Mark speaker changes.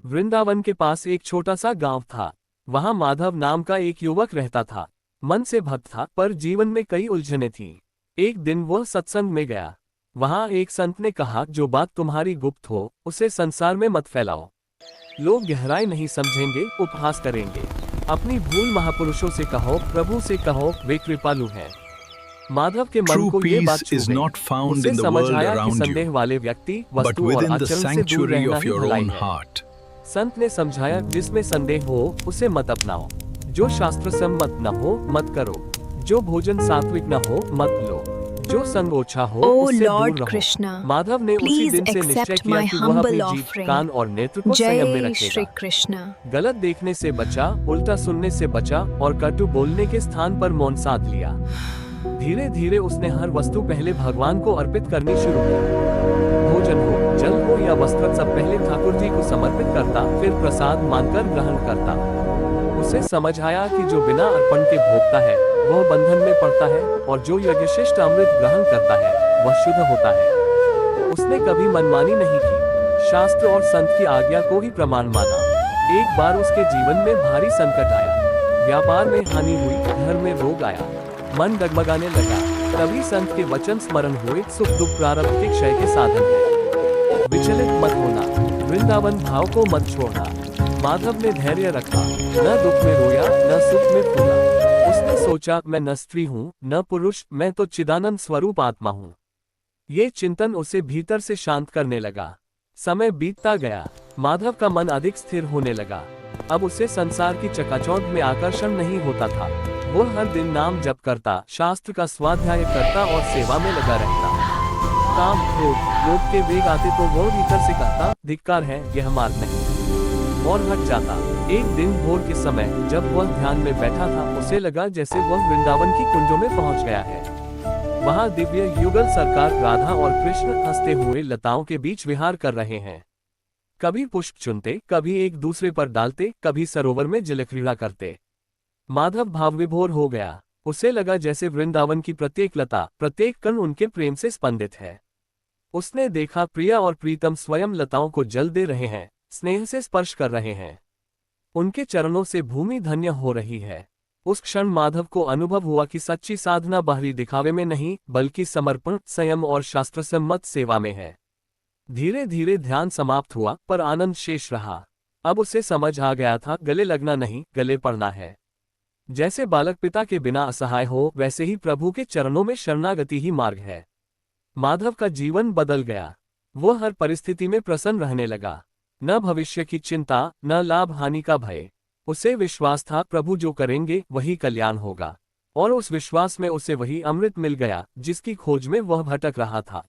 Speaker 1: वृंदावन के पास एक छोटा सा गांव था। वहां माधव नाम का एक युवक रहता था। मन से भक्त था, पर जीवन में कई उलझनें थीं। एक दिन वह सत्संग में गया। वहां एक संत ने कहा, जो बात तुम्हारी गुप्त हो उसे संसार में मत फैलाओ। लोग गहराई नहीं समझेंगे, उपहास करेंगे। अपनी भूल महापुरुषों से कहो, प्रभु से कहो, वे कृपालु हैं। माधव के मन
Speaker 2: True
Speaker 1: को ये बात
Speaker 2: peace
Speaker 1: छू
Speaker 2: is
Speaker 1: गई।
Speaker 2: not found
Speaker 1: उसे
Speaker 2: in the
Speaker 1: समझ
Speaker 2: world
Speaker 1: आया कि
Speaker 2: around
Speaker 1: संदेह
Speaker 2: you,
Speaker 1: वाले व्यक्ति,
Speaker 2: but
Speaker 1: वस्तु और
Speaker 2: within the
Speaker 1: आचरण से दूर
Speaker 2: sanctuary
Speaker 1: रहना
Speaker 2: of
Speaker 1: ही
Speaker 2: your
Speaker 1: भलाई
Speaker 2: own
Speaker 1: है।
Speaker 2: heart.
Speaker 1: संत ने समझाया, जिसमें संदेह हो उसे मत अपनाओ। जो शास्त्र सम्मत न हो मत करो। जो भोजन सात्विक न हो मत लो। जो संग ओछा हो
Speaker 3: O
Speaker 1: उससे
Speaker 3: Lord
Speaker 1: दूर रहो।
Speaker 3: Krishna,
Speaker 1: माधव ने उसी
Speaker 3: please
Speaker 1: दिन से निश्चय
Speaker 3: accept
Speaker 1: किया
Speaker 3: my
Speaker 1: कि वह अपनी
Speaker 3: humble
Speaker 1: जीभ,
Speaker 3: offering.
Speaker 1: कान और नेत्र को संयम में
Speaker 3: जय श्री
Speaker 1: रखेगा।
Speaker 3: कृष्ण।
Speaker 1: गलत देखने से बचा, उल्टा सुनने से बचा और कटु बोलने के स्थान पर मौन साध लिया। धीरे धीरे उसने हर वस्तु पहले भगवान को अर्पित करनी शुरू की। भोजन हो, जल हो या वस्त्र, सब पहले ठाकुर जी को समर्पित करता, फिर प्रसाद मानकर ग्रहण करता। उसे समझ आया कि जो बिना अर्पण के भोगता है वह बंधन में पड़ता है, और जो यज्ञशिष्ट अमृत ग्रहण करता है वह शुद्ध होता है। उसने कभी मनमानी नहीं की, शास्त्र और संत की आज्ञा को ही प्रमाण माना। एक बार उसके जीवन में भारी संकट आया। व्यापार में हानि हुई, घर में रोग आया, मन डगमगाने लगा। तभी संत के वचन स्मरण हुए, सुख दुख प्रारब्ध के क्षय के साधन है। विचलित मत होना, वृंदावन भाव को मत छोड़ना। माधव ने धैर्य रखा, न दुख में रोया न सुख में फूला। उसने सोचा, मैं न स्त्री हूँ न पुरुष, मैं तो चिदानंद स्वरूप आत्मा हूँ। ये चिंतन उसे भीतर से शांत करने लगा। समय बीतता गया, माधव का मन अधिक स्थिर होने लगा। अब उसे संसार की चकाचौंध में आकर्षण नहीं होता था। वो हर दिन नाम जप करता, शास्त्र का स्वाध्याय करता और सेवा में लगा रहता। काम, क्रोध, लोभ के वेग आते तो वह भीतर से कहता, धिक्कार है, यह मार्ग नहीं, और हट जाता। एक दिन भोर के समय जब वह ध्यान में बैठा था, उसे लगा जैसे वह वृंदावन की कुंजों में पहुंच गया है। वहां दिव्य युगल सरकार, राधा और कृष्ण हंसते हुए लताओं के बीच विहार कर रहे हैं। कभी पुष्प चुनते, कभी एक दूसरे पर डालते, कभी सरोवर में जलक्रीड़ा करते। माधव भाव विभोर हो गया। उसे लगा जैसे वृंदावन की प्रत्येक लता, प्रत्येक कण उनके प्रेम से स्पंदित है। उसने देखा, प्रिया और प्रीतम स्वयं लताओं को जल दे रहे हैं, स्नेह से स्पर्श कर रहे हैं। उनके चरणों से भूमि धन्य हो रही है। उस क्षण माधव को अनुभव हुआ कि सच्ची साधना बाहरी दिखावे में नहीं, बल्कि समर्पण, संयम और शास्त्र सम्मत सेवा में है। धीरे धीरे ध्यान समाप्त हुआ, पर आनंद शेष रहा। अब उसे समझ आ गया था, गले लगना नहीं, गले पड़ना है। जैसे बालक पिता के बिना असहाय हो, वैसे ही प्रभु के चरणों में शरणागति ही मार्ग है। माधव का जीवन बदल गया। वो हर परिस्थिति में प्रसन्न रहने लगा। न भविष्य की चिंता, न लाभ हानि का भय। उसे विश्वास था, प्रभु जो करेंगे वही कल्याण होगा। और उस विश्वास में उसे वही अमृत मिल गया जिसकी खोज में वह भटक रहा था।